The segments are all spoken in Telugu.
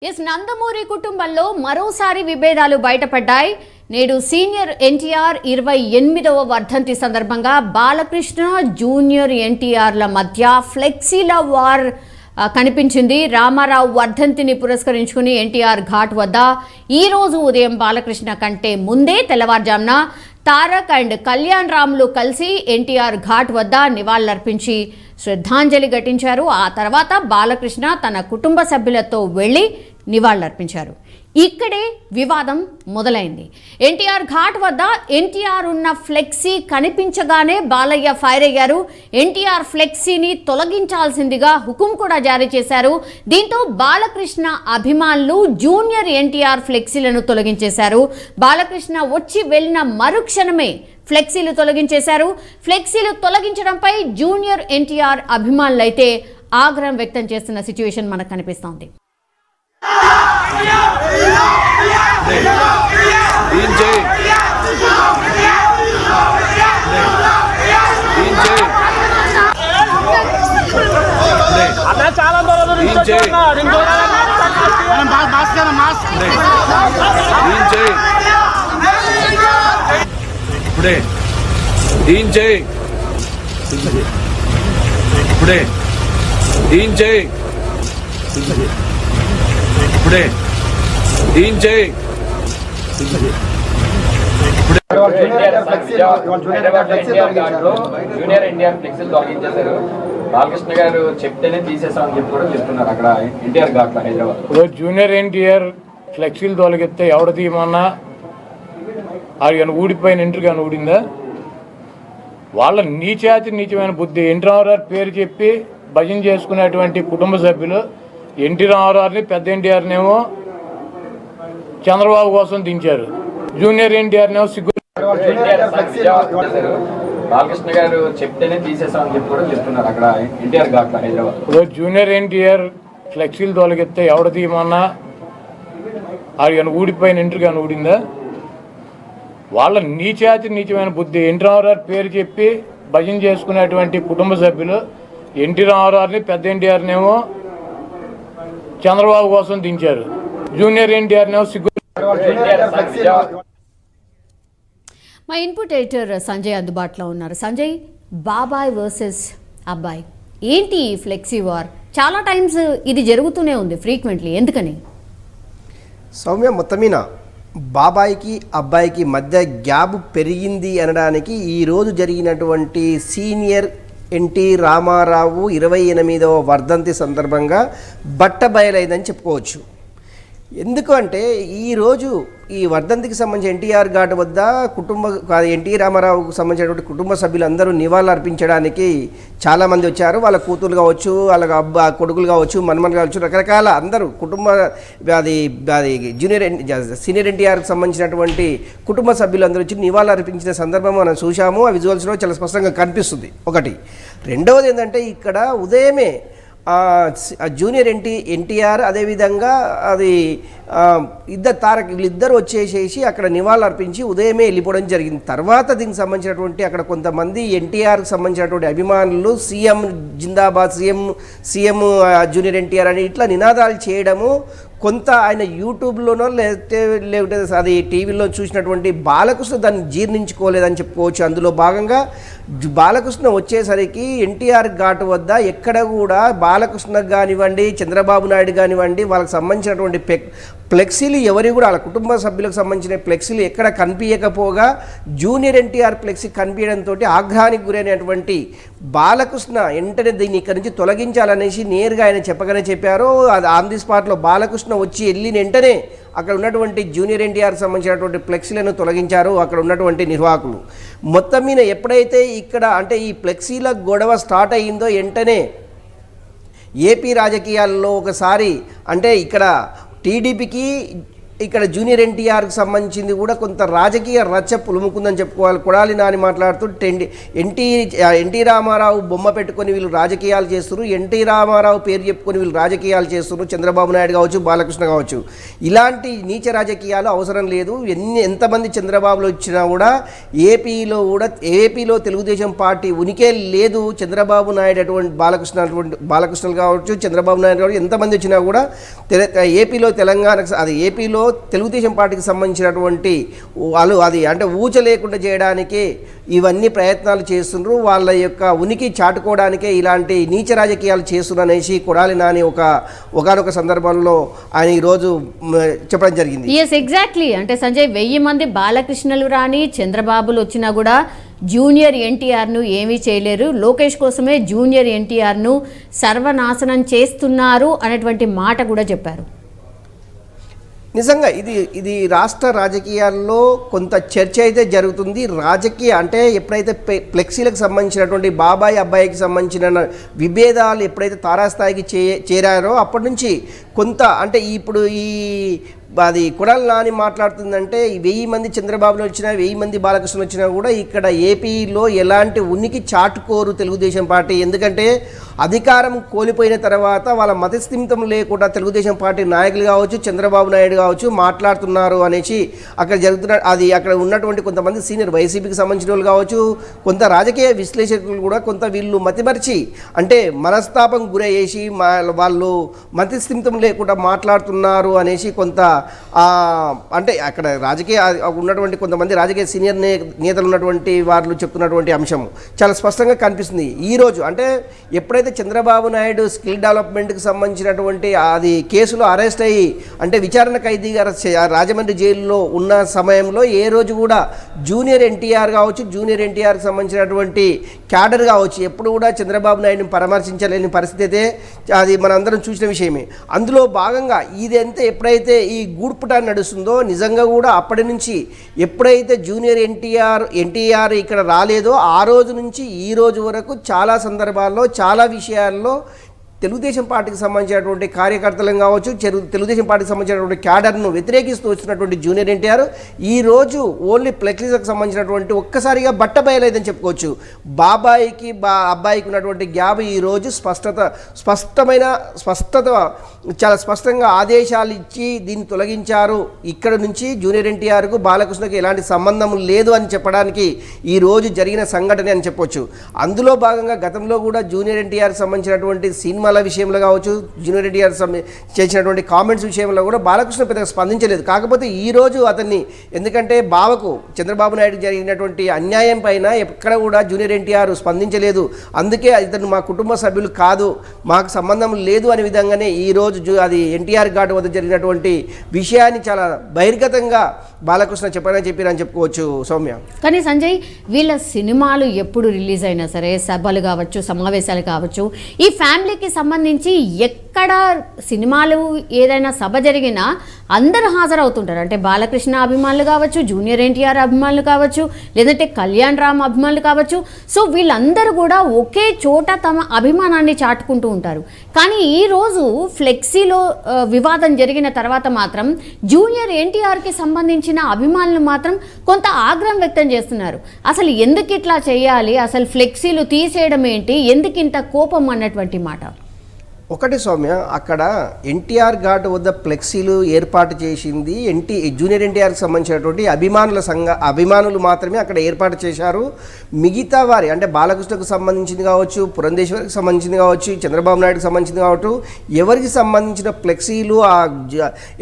నందమూరి కుటుంబంలో మరోసారి విభేదాలు బయటపడ్డాయి. నేడు సీనియర్ ఎన్టీఆర్ 28వ వర్ధంతి సందర్భంగా బాలకృష్ణ జూనియర్ ఎన్టీఆర్ల మధ్య ఫ్లెక్సీల వార్ కనిపించింది. రామారావు వర్ధంతిని పురస్కరించుకుని ఎన్టీఆర్ ఘాట్ వద్ద ఈ రోజు ఉదయం బాలకృష్ణ కంటే ముందే తెల్లవారుజామున తారక్ అండ్ కళ్యాణ్ రాములు కలిసి ఎన్టీఆర్ ఘాట్ వద్ద నివాళులర్పించి శ్రద్ధాంజలి ఘటించారు. ఆ తర్వాత బాలకృష్ణ తన కుటుంబ సభ్యులతో వెళ్లి నివాళులర్పించారు. ఇక్కడే వివాదం మొదలైంది. ఎన్టీఆర్ ఘాట్ వద్ద ఎన్టీఆర్ ఉన్న ఫ్లెక్సీ కనిపించగానే బాలయ్య ఫైర్ అయ్యారు. ఎన్టీఆర్ ఫ్లెక్సీని తొలగించాల్సిందిగా హుకుం కూడా జారీ చేశారు. దీంతో బాలకృష్ణ అభిమానులు జూనియర్ ఎన్టీఆర్ ఫ్లెక్సీలను తొలగించేశారు. బాలకృష్ణ వచ్చి వెళ్లిన మరుక్షణమే ఫ్లెక్సీలు తొలగించేశారు. ఫ్లెక్సీలు తొలగించడంపై జూనియర్ ఎన్టీఆర్ అభిమానులైతే ఆగ్రహం వ్యక్తం చేస్తున్న సిచ్యువేషన్ మనకు కనిపిస్తోంది. జూనియర్ ఎన్టీఆర్ ఫ్లెక్సీలు తొలగించేశారు. బాలకృష్ణ గారు చెప్తేనే తీసేసామని చెప్పి కూడా చెప్తున్నారు అక్కడ ఎన్టీఆర్ ఘాట్లో హైదరాబాద్. జూనియర్ ఎన్టీఆర్ ఫ్లెక్సీలు తొలగిస్తే ఎవడ తీయమన్నా అది కానీ ఊడిపోయిన ఇంటర్ కానీ ఊడిందా? వాళ్ళ నీచమైన బుద్ధి. ఎన్టీ రామారావు పేరు చెప్పి భజన చేసుకునేటువంటి కుటుంబ సభ్యులు ఎన్టీ రామారావుని పెద్ద ఎన్టీఆర్నేమో చంద్రబాబు కోసం దించారు. జూనియర్ ఎన్టీఆర్నేమో సిగ్గు. బాలకృష్ణ గారు చెప్తేనే తీసేసామని చెప్పి కూడా చెప్తున్నారు అక్కడ ఎన్టీఆర్ ఘాట్లో హైదరాబాద్. జూనియర్ ఎన్టీఆర్ ఫ్లెక్సీలు తొలగిస్తే ఎవడ తీయమన్నా అది కానీ ఊడిపోయిన ఇంటర్ కానీ ఊడిందా? వాళ్ళ నీచమైన బుద్ధి. ఎన్టీ రామారావు పేరు చెప్పి భజన చేసుకునేటువంటి కుటుంబ సభ్యులు ఎన్టీ రామారావుని పెద్ద ఎన్టీఆర్నేమో చంద్రబాబు కోసం దించారు. జూనియర్ ఎన్టీఆర్నేమో సిగ్గు. మా ఇన్పుట్ ఎడిటర్ సంజయ్ అందుబాటులో ఉన్నారు. సంజయ్, బాబాయ్ వర్సెస్ అబ్బాయి ఏంటి ఫ్లెక్సీ వార్? చాలా టైమ్స్ ఇది జరుగుతూనే ఉంది ఫ్రీక్వెంట్లీ, ఎందుకని? సౌమ్య, మొత్తమీన బాబాయికి అబ్బాయికి మధ్య గ్యాప్ పెరిగింది అనడానికి ఈరోజు జరిగినటువంటి సీనియర్ ఎన్టీ రామారావు 28వ వర్ధంతి సందర్భంగా బట్టబయలైందని చెప్పుకోవచ్చు. ఎందుకు అంటే ఈరోజు ఈ వర్ధంతికి సంబంధించి ఎన్టీఆర్ ఘాట్ వద్ద ఎన్టీ రామారావుకు సంబంధించినటువంటి కుటుంబ సభ్యులందరూ నివాళులు అర్పించడానికి చాలామంది వచ్చారు. వాళ్ళ కూతురు కావచ్చు, వాళ్ళ కొడుకులు కావచ్చు, మన్మన్లు కావచ్చు, రకరకాల అందరూ అది సీనియర్ ఎన్టీఆర్కి సంబంధించినటువంటి కుటుంబ సభ్యులందరూ వచ్చి నివాళులు అర్పించిన సందర్భం మనం చూసాము. ఆ విజువల్స్లో చాలా స్పష్టంగా కనిపిస్తుంది. ఒకటి. రెండవది ఏంటంటే ఇక్కడ ఉదయమే జూనియర్ ఎన్టీఆర్ అదేవిధంగా అది తారక్ వీళ్ళిద్దరు వచ్చేసేసి అక్కడ నివాళులు అర్పించి ఉదయమే వెళ్ళిపోవడం జరిగింది. తర్వాత దీనికి సంబంధించినటువంటి అక్కడ కొంతమంది ఎన్టీఆర్కి సంబంధించినటువంటి అభిమానులు సీఎం జిందాబాద్, సీఎం జూనియర్ ఎన్టీఆర్ అని ఇట్లా నినాదాలు చేయడము, కొంత ఆయన యూట్యూబ్లోనో లేకపోతే అది టీవీలో చూసినటువంటి బాలకృష్ణ దాన్ని జీర్ణించుకోలేదని చెప్పుకోవచ్చు. అందులో భాగంగా బాలకృష్ణ వచ్చేసరికి ఎన్టీఆర్ ఘాట్ వద్ద ఎక్కడ కూడా బాలకృష్ణకు కానివ్వండి, చంద్రబాబు నాయుడు కానివ్వండి, వాళ్ళకి సంబంధించినటువంటి ఫ్లెక్సీలు ఎవరి కూడా వాళ్ళ కుటుంబ సభ్యులకు సంబంధించిన ఫ్లెక్సీలు ఎక్కడ కనిపించకపోగా జూనియర్ ఎన్టీఆర్ ఫ్లెక్సీ కనిపించడంతో ఆగ్రహానికి గురైనటువంటి బాలకృష్ణ వెంటనే దీన్ని ఇక్కడి నుంచి తొలగించాలనేసి నేరుగా ఆయన చెప్పగానే చెప్పారు. అది ఆన్ ది స్పాట్లో బాలకృష్ణ వచ్చి వెళ్ళిన వెంటనే అక్కడ ఉన్నటువంటి జూనియర్ ఎన్టీఆర్కి సంబంధించినటువంటి ఫ్లెక్సీలను తొలగించారు అక్కడ ఉన్నటువంటి నిర్వాహకులు. మొత్తం మీద ఎప్పుడైతే ఇక్కడ అంటే ఈ ఫ్లెక్సీల గొడవ స్టార్ట్ అయ్యిందో వెంటనే ఏపీ రాజకీయాల్లో ఒకసారి అంటే ఇక్కడ టీడీపీకి ఇక్కడ జూనియర్ ఎన్టీఆర్కి సంబంధించింది కూడా కొంత రాజకీయ రచ్చ పులుముకుందని చెప్పుకోవాలి. కొడాలి నాని మాట్లాడుతూ ఎన్టీ రామారావు బొమ్మ పెట్టుకొని వీళ్ళు రాజకీయాలు చేస్తున్నారు, ఎన్టీ రామారావు పేరు చెప్పుకొని వీళ్ళు రాజకీయాలు చేస్తున్నారు, చంద్రబాబు నాయుడు కావచ్చు, బాలకృష్ణ కావచ్చు. ఇలాంటి నీచ రాజకీయాలు అవసరం లేదు. ఎంతమంది చంద్రబాబులు వచ్చినా కూడా ఏపీలో తెలుగుదేశం పార్టీ ఉనికే లేదు. చంద్రబాబు నాయుడు అటువంటి బాలకృష్ణలు కావచ్చు, చంద్రబాబు నాయుడు కావచ్చు, ఎంతమంది వచ్చినా కూడా ఏపీలో ఏపీలో తెలుగుదేశం పార్టీకి సంబంధించినటువంటి వాళ్ళు అంటే ఊచ లేకుండా చేయడానికి ఇవన్నీ ప్రయత్నాలు చేస్తున్నారు. వాళ్ళ యొక్క ఉనికి చాటుకోవడానికే ఇలాంటి నీచ రాజకీయాలు చేస్తున్నారు అనేసి కొడాలి నాని ఒకనొక సందర్భంలో ఆయన ఈరోజు చెప్పడం జరిగింది. ఎగ్జాక్ట్లీ. అంటే సంజయ్ 1000 మంది బాలకృష్ణలు రాని చంద్రబాబులు వచ్చినా కూడా జూనియర్ ఎన్టీఆర్ను ఏమీ చేయలేరు, లోకేష్ కోసమే జూనియర్ ఎన్టీఆర్ను సర్వనాశనం చేస్తున్నారు అనేటువంటి మాట కూడా చెప్పారు. నిజంగా ఇది రాష్ట్ర రాజకీయాల్లో కొంత చర్చ అయితే జరుగుతుంది. అంటే ఎప్పుడైతే ఫ్లెక్సీలకు సంబంధించినటువంటి బాబాయ్ అబ్బాయికి సంబంధించిన విభేదాలు ఎప్పుడైతే తారాస్థాయికి చేరారో అప్పటి నుంచి కొంత అంటే ఇప్పుడు అది కొడాలి నాని మాట్లాడుతుందంటే 1000 మంది చంద్రబాబులు వచ్చినా 1000 మంది బాలకృష్ణ వచ్చినా కూడా ఇక్కడ ఏపీలో ఎలాంటి ఉనికి చాటుకోరు తెలుగుదేశం పార్టీ. ఎందుకంటే అధికారం కోల్పోయిన తర్వాత వాళ్ళ మతస్థిమితం లేకుండా తెలుగుదేశం పార్టీ నాయకులు కావచ్చు, చంద్రబాబు నాయుడు కావచ్చు మాట్లాడుతున్నారు అనేసి అక్కడ జరుగుతున్న అక్కడ ఉన్నటువంటి కొంతమంది సీనియర్ వైసీపీకి సంబంధించిన వాళ్ళు కావచ్చు, కొంత రాజకీయ విశ్లేషకులు కూడా కొంత వీళ్ళు మతిమరిచి అంటే మనస్తాపం గురయ్యేసి వాళ్ళు మతస్థిమితం లేకుండా మాట్లాడుతున్నారు అనేసి కొంత అంటే అక్కడ రాజకీయ ఉన్నటువంటి కొంతమంది రాజకీయ సీనియర్ నేతలు ఉన్నటువంటి వాళ్ళు చెప్తున్నటువంటి అంశం చాలా స్పష్టంగా కనిపిస్తుంది. ఈరోజు అంటే ఎప్పుడైతే చంద్రబాబు నాయుడు స్కిల్ డెవలప్మెంట్కి సంబంధించినటువంటి అది కేసులో అరెస్ట్ అయ్యి అంటే విచారణ ఖైదీగా రాజమండ్రి జైల్లో ఉన్న సమయంలో ఏ రోజు కూడా జూనియర్ ఎన్టీఆర్ కావచ్చు, జూనియర్ ఎన్టీఆర్కి సంబంధించినటువంటి క్యాడర్ కావచ్చు ఎప్పుడు కూడా చంద్రబాబు నాయుడుని పరామర్శించలేని పరిస్థితి అయితే అది మనందరం చూసిన విషయమే. అందులో భాగంగా ఇదంతా ఎప్పుడైతే ఈ గూడ్పుట నడుస్తుందో నిజంగా కూడా అప్పటి నుంచి ఎప్పుడైతే జూనియర్ ఎన్టీఆర్ ఇక్కడ రాలేదో ఆ రోజు నుంచి ఈ రోజు వరకు చాలా సందర్భాల్లో చాలా విషయాల్లో తెలుగుదేశం పార్టీకి సంబంధించినటువంటి కార్యకర్తలను కావచ్చు, తెలుగుదేశం పార్టీకి సంబంధించినటువంటి క్యాడర్ను వ్యతిరేకిస్తూ వచ్చినటువంటి జూనియర్ ఎన్టీఆర్ ఈరోజు ఓన్లీ ఫ్లెక్సీలకు సంబంధించినటువంటి ఒక్కసారిగా బట్టబయలేదని చెప్పుకోవచ్చు. బాబాయికి అబ్బాయికి ఉన్నటువంటి గ్యాప్ ఈరోజు స్పష్టత చాలా స్పష్టంగా ఆదేశాలు ఇచ్చి దీన్ని తొలగించారు. ఇక్కడ నుంచి జూనియర్ ఎన్టీఆర్కు బాలకృష్ణకు ఎలాంటి సంబంధం లేదు అని చెప్పడానికి ఈరోజు జరిగిన సంఘటన అని చెప్పొచ్చు. అందులో భాగంగా గతంలో కూడా జూనియర్ ఎన్టీఆర్కి సంబంధించినటువంటి సినిమాల విషయంలో కావచ్చు, జూనియర్ ఎన్టీఆర్ చేసినటువంటి కామెంట్స్ విషయంలో కూడా బాలకృష్ణ పెద్దగా స్పందించలేదు. కాకపోతే ఈరోజు అతన్ని ఎందుకంటే బావకు చంద్రబాబు నాయుడు జరిగినటువంటి అన్యాయం పైన ఎక్కడ కూడా జూనియర్ ఎన్టీఆర్ స్పందించలేదు. అందుకే ఇతను మా కుటుంబ సభ్యులు కాదు, మాకు సంబంధం లేదు అనే విధంగానే ఈరోజు అది ఎన్టీఆర్ ఘాట్ వద్ద జరిగినటువంటి విషయాన్ని చాలా బహిర్గతంగా బాలకృష్ణ చెప్పారని చెప్పుకోవచ్చు సౌమ్య. కానీ సంజయ్ వీళ్ళ సినిమాలు ఎప్పుడు రిలీజ్ అయినా సరే సభలు కావచ్చు, సమావేశాలు కావచ్చు, ఈ ఫ్యామిలీకి సంబంధించి ఎక్కడ సినిమాలు ఏదైనా సభ జరిగినా అందరూ హాజరవుతుంటారు. అంటే బాలకృష్ణ అభిమానులు కావచ్చు, జూనియర్ ఎన్టీఆర్ అభిమానులు కావచ్చు, లేదంటే కళ్యాణ్ రామ్ అభిమానులు కావచ్చు. సో వీళ్ళందరూ కూడా ఒకే చోట తమ అభిమానాన్ని చాటుకుంటూ ఉంటారు. కానీ ఈరోజు ఫ్లెక్సీలో వివాదం జరిగిన తర్వాత మాత్రం జూనియర్ ఎన్టీఆర్కి సంబంధించిన అభిమానులు మాత్రం కొంత ఆగ్రహం వ్యక్తం చేస్తున్నారు. అసలు ఎందుకు ఇట్లా చేయాలి, అసలు ఫ్లెక్సీలు తీసేయడం ఏంటి, ఎందుకు ఇంత కోపం అన్నటువంటి మాట. ఒకటి సౌమ్య, అక్కడ ఎన్టీఆర్ ఘాట్ వద్ద ఫ్లెక్సీలు ఏర్పాటు చేసింది జూనియర్ ఎన్టీఆర్కి సంబంధించినటువంటి అభిమానులు మాత్రమే అక్కడ ఏర్పాటు చేశారు. మిగతా వారి అంటే బాలకృష్ణకు సంబంధించింది కావచ్చు, పురంధేశ్వరికి సంబంధించింది కావచ్చు, చంద్రబాబు నాయుడుకి సంబంధించింది కావచ్చు, ఎవరికి సంబంధించిన ఫ్లెక్సీలు ఆ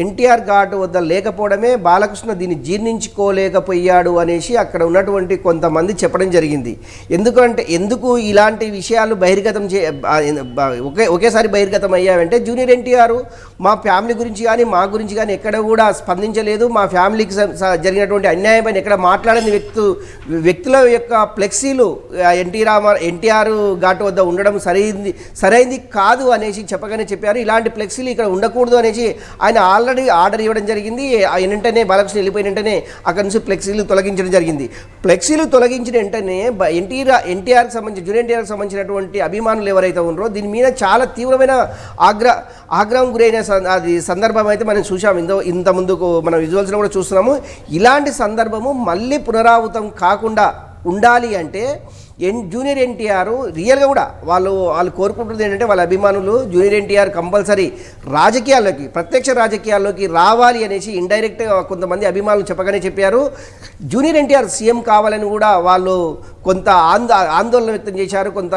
ఎన్టీఆర్ ఘాట్ వద్ద లేకపోవడమే బాలకృష్ణ దీన్ని జీర్ణించుకోలేకపోయాడు అనేసి అక్కడ ఉన్నటువంటి కొంతమంది చెప్పడం జరిగింది. ఎందుకు ఇలాంటి విషయాలు బహిర్గతం ఒకేసారి బహిర్గతం అయ్యావంటే జూనియర్ ఎన్టీఆర్ మా ఫ్యామిలీ గురించి కానీ మా గురించి కానీ ఎక్కడ కూడా స్పందించలేదు, మా ఫ్యామిలీకి జరిగినటువంటి అన్యాయం పైన ఎక్కడ మాట్లాడని వ్యక్తుల యొక్క ఫ్లెక్సీలు ఎన్టీఆర్ ఘాట్ వద్ద ఉండడం సరైంది కాదు అనేసి చెప్పగానే చెప్పారు. ఇలాంటి ఫ్లెక్సీలు ఇక్కడ ఉండకూడదు అనేసి ఆయన ఆల్రెడీ ఆర్డర్ ఇవ్వడం జరిగింది. వెంటనే బాలకృష్ణ వెళ్ళిపోయిన వెంటనే అక్కడి నుంచి ఫ్లెక్సీలు తొలగించడం జరిగింది. ఫ్లెక్సీలు తొలగించిన వెంటనే జూనియర్ ఎన్టీఆర్కి సంబంధించినటువంటి అభిమానులు ఎవరైతే ఉన్నారో దీని మీద చాలా తీవ్రమైన తీవ్రమైన ఆగ్రహం గురైన అది సందర్భం అయితే మనం చూసాం. ఇంత ముందుకు మన విజువల్స్లో కూడా చూస్తున్నాము. ఇలాంటి సందర్భము మళ్ళీ పునరావృతం కాకుండా ఉండాలి అంటే జూనియర్ ఎన్టీఆర్ రియల్గా కూడా వాళ్ళు కోరుకుంటుంది ఏంటంటే వాళ్ళ అభిమానులు జూనియర్ ఎన్టీఆర్ కంపల్సరీ రాజకీయాల్లోకి, ప్రత్యక్ష రాజకీయాల్లోకి రావాలి అనేసి ఇండైరెక్ట్గా కొంతమంది అభిమానులు చెప్పగానే చెప్పారు. జూనియర్ ఎన్టీఆర్ సీఎం కావాలని కూడా వాళ్ళు కొంత ఆందోళన వ్యక్తం చేశారు. కొంత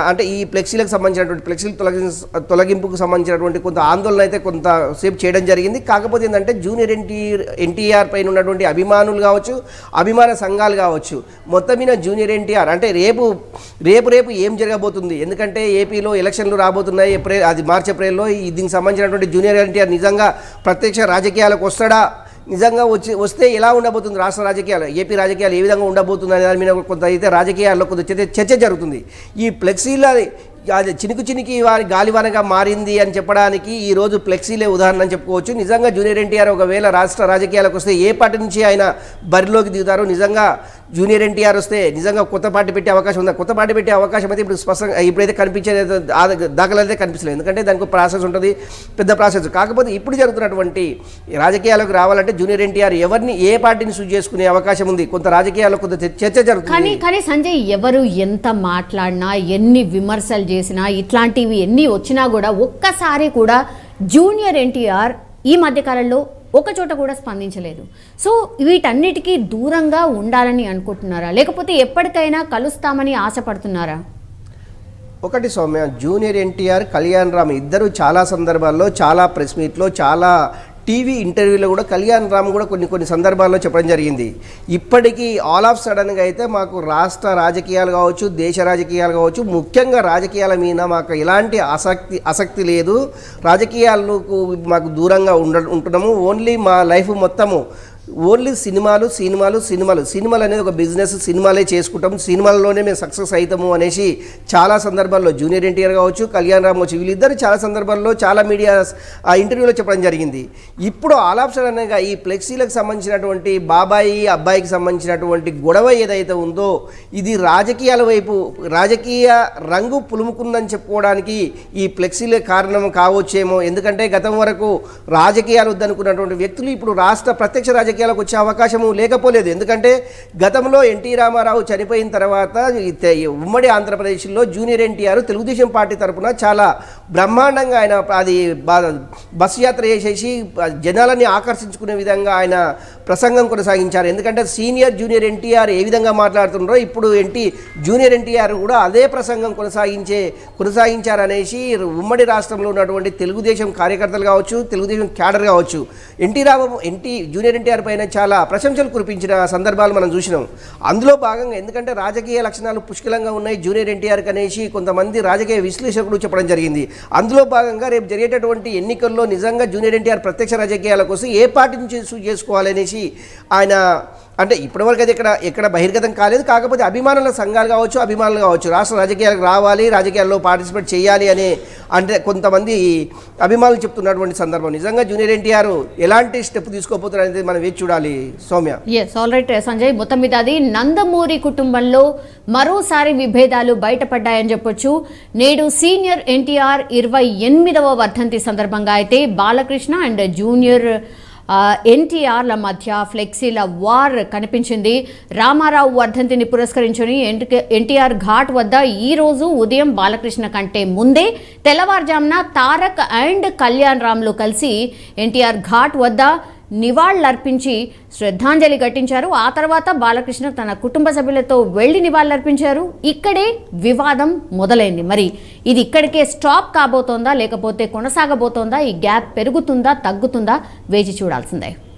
అంటే ఈ ఫ్లెక్సీలకు సంబంధించినటువంటి ఫ్లెక్సీల తొలగింపుకు సంబంధించినటువంటి కొంత ఆందోళన అయితే కొంతసేపు చేయడం జరిగింది. కాకపోతే ఏంటంటే జూనియర్ ఎన్టీఆర్ పైన ఉన్నటువంటి అభిమానులు కావచ్చు, అభిమాన సంఘాలు కావచ్చు, మొత్తం మీద జూనియర్ ఎన్టీఆర్ అంటే రేపు ఏం జరగబోతుంది, ఎందుకంటే ఏపీలో ఎలక్షన్లు రాబోతున్నాయి అది మార్చి ఏప్రిల్లో. దీనికి సంబంధించినటువంటి జూనియర్ ఎన్టీఆర్ నిజంగా ప్రత్యక్ష రాజకీయాలకు వస్తాడా, నిజంగా వస్తే ఎలా ఉండబోతుంది రాష్ట్ర రాజకీయాలు, ఏపీ రాజకీయాలు ఏ విధంగా ఉండబోతుంది అనే దాని మీద కొంత అయితే రాజకీయాల్లో కొంత చర్చ జరుగుతుంది. ఈ ఫ్లెక్సీల అది చినికి వారి గాలివానగా మారింది అని చెప్పడానికి ఈరోజు ఫ్లెక్సీలే ఉదాహరణ అని చెప్పుకోవచ్చు. నిజంగా జూనియర్ ఎన్టీఆర్ ఒకవేళ రాష్ట్ర రాజకీయాలకు వస్తే ఏ పార్టీ నుంచి ఆయన బరిలోకి దిగుతారో, నిజంగా జూనియర్ ఎన్టీఆర్ వస్తే నిజంగా కొత్త పార్టీ పెట్టే అవకాశం ఉందా? కొత్త పార్టీ పెట్టే అవకాశం అయితే ఇప్పుడు స్పష్టంగా ఇప్పుడైతే కనిపించేది దాఖలు అయితే కనిపించలేదు, ఎందుకంటే దానికి ప్రాసెస్ ఉంటుంది, పెద్ద ప్రాసెస్. కాకపోతే ఇప్పుడు జరుగుతున్నటువంటి రాజకీయాలకు రావాలంటే జూనియర్ ఎన్టీఆర్ ఎవరిని ఏ పార్టీని సూజ్ చేసుకునే అవకాశం ఉంది, కొంత రాజకీయాల్లో కొంత చర్చ జరుగుతుంది. కానీ సంజయ్, ఎవరు ఎంత మాట్లాడినా, ఎన్ని విమర్శలు చేసినా, ఇట్లాంటివి ఎన్ని వచ్చినా కూడా ఒక్కసారి కూడా జూనియర్ ఎన్టీఆర్ ఈ మధ్యకాలంలో ఒక చోట కూడా స్పందించలేదు. సో వీటన్నిటికీ దూరంగా ఉండాలని అనుకుంటున్నారా, లేకపోతే ఎప్పటికైనా కలుస్తామని ఆశపడుతున్నారా? ఒకటి సౌమ్య, జూనియర్ ఎన్టీఆర్, కళ్యాణ్ రామ్ ఇద్దరు చాలా సందర్భాల్లో, చాలా ప్రెస్ మీట్లో, చాలా టీవీ ఇంటర్వ్యూలో కూడా కళ్యాణ్ రామ్ కూడా కొన్ని సందర్భాల్లో చెప్పడం జరిగింది. ఇప్పటికీ ఆల్ ఆఫ్ సడన్గా అయితే మాకు రాష్ట్ర రాజకీయాలు కావచ్చు, దేశ రాజకీయాలు కావచ్చు, ముఖ్యంగా రాజకీయాల మీద మాకు ఎలాంటి ఆసక్తి లేదు, రాజకీయాలకు మాకు దూరంగా ఉంటున్నాము, ఓన్లీ మా లైఫ్ మొత్తము ఓన్లీ సినిమాలు అనేది ఒక బిజినెస్, సినిమాలే చేసుకుంటాం, సినిమాల్లోనే మేము సక్సెస్ అవుతాము అనేసి చాలా సందర్భాల్లో జూనియర్ ఎన్టీఆర్ కావచ్చు, కళ్యాణ్ రామ్ కావచ్చు, వీళ్ళిద్దరు చాలా సందర్భాల్లో చాలా మీడియా ఇంటర్వ్యూలో చెప్పడం జరిగింది. ఇప్పుడు ఆల్ ఆఫ్ సడన్గా ఈ ఫ్లెక్సీలకు సంబంధించినటువంటి బాబాయి అబ్బాయికి సంబంధించినటువంటి గొడవ ఏదైతే ఉందో ఇది రాజకీయాల వైపు రాజకీయ రంగు పులుముకుందని చెప్పుకోవడానికి ఈ ఫ్లెక్సీలే కారణం కావచ్చేమో. ఎందుకంటే గతం వరకు రాజకీయాలు వద్దనుకున్నటువంటి వ్యక్తులు ఇప్పుడు రాష్ట్ర ప్రత్యక్ష రాజకీయాలకు వచ్చే అవకాశము లేకపోలేదు. ఎందుకంటే గతంలో ఎన్టీ రామారావు చనిపోయిన తర్వాత ఉమ్మడి ఆంధ్రప్రదేశ్లో జూనియర్ ఎన్టీఆర్ తెలుగుదేశం పార్టీ తరఫున చాలా బ్రహ్మాండంగా ఆయన అది బస్సు యాత్ర చేసేసి జనాలని ఆకర్షించుకునే విధంగా ఆయన ప్రసంగం కొనసాగించారు. ఎందుకంటే సీనియర్ జూనియర్ ఎన్టీఆర్ ఏ విధంగా మాట్లాడుతున్నారో ఇప్పుడు జూనియర్ ఎన్టీఆర్ కూడా అదే ప్రసంగం కొనసాగించారనేసి ఉమ్మడి రాష్ట్రంలో ఉన్నటువంటి తెలుగుదేశం కార్యకర్తలు కావచ్చు, తెలుగుదేశం క్యాడర్ కావచ్చు, జూనియర్ ఎన్టీఆర్ పైన చాలా ప్రశంసలు కురిపించిన సందర్భాలు మనం చూసినాం. అందులో భాగంగా ఎందుకంటే రాజకీయ లక్షణాలు పుష్కలంగా ఉన్నాయి జూనియర్ ఎన్టీఆర్కి అనేసి కొంతమంది రాజకీయ విశ్లేషకులు చెప్పడం జరిగింది. అందులో భాగంగా రేపు జరిగేటటువంటి ఎన్నికల్లో నిజంగా జూనియర్ ఎన్టీఆర్ ప్రత్యక్ష రాజకీయాల కోసం ఏ పార్టీ నుంచి చూస్ చేసుకోవాలనేసి ఆయన అంటే ఇప్పటివరకు అయితే ఎక్కడ బహిర్గతం కాలేదు. కాకపోతే అభిమానుల సంఘాలు కావచ్చు, రాష్ట్ర రాజకీయాలకు రావాలి, రాజకీయాల్లో పార్టిసిపేట్ చేయాలి అని అంటే కొంతమంది అభిమానులు చెప్తున్నటువంటి సందర్భం. నిజంగా జూనియర్ ఎన్టీఆర్ ఎలాంటి స్టెప్ తీసుకోపోతారు అనేది మనం వేచి చూడాలి Soumya. Yes, all right Sanjay. మొత్తం మీద అది నందమూరి కుటుంబంలో మరోసారి విభేదాలు బయటపడ్డాయని చెప్పొచ్చు. నేడు సీనియర్ ఎన్టీఆర్ 28వ వర్ధంతి సందర్భంగా అయితే బాలకృష్ణ అండ్ జూనియర్ ఎన్టీఆర్ల మధ్య ఫ్లెక్సీల వార్ కనిపించింది. రామారావు వర్ధంతిని పురస్కరించుని ఎన్టీఆర్ ఘాట్ వద్ద ఈరోజు ఉదయం బాలకృష్ణ కంటే ముందే తెల్లవారుజామున తారక్ అండ్ కళ్యాణ్ రామ్లు కలిసి ఎన్టీఆర్ ఘాట్ వద్ద నివాళులర్పించి శ్రద్ధాంజలి ఘటించారు. ఆ తర్వాత బాలకృష్ణ తన కుటుంబ సభ్యులతో వెళ్లి నివాళులర్పించారు. ఇక్కడే వివాదం మొదలైంది. మరి ఇది ఇక్కడికే స్టాప్ కాబోతోందా, లేకపోతే కొనసాగబోతోందా? ఈ గ్యాప్ పెరుగుతుందా, తగ్గుతుందా? వేచి చూడాల్సిందే.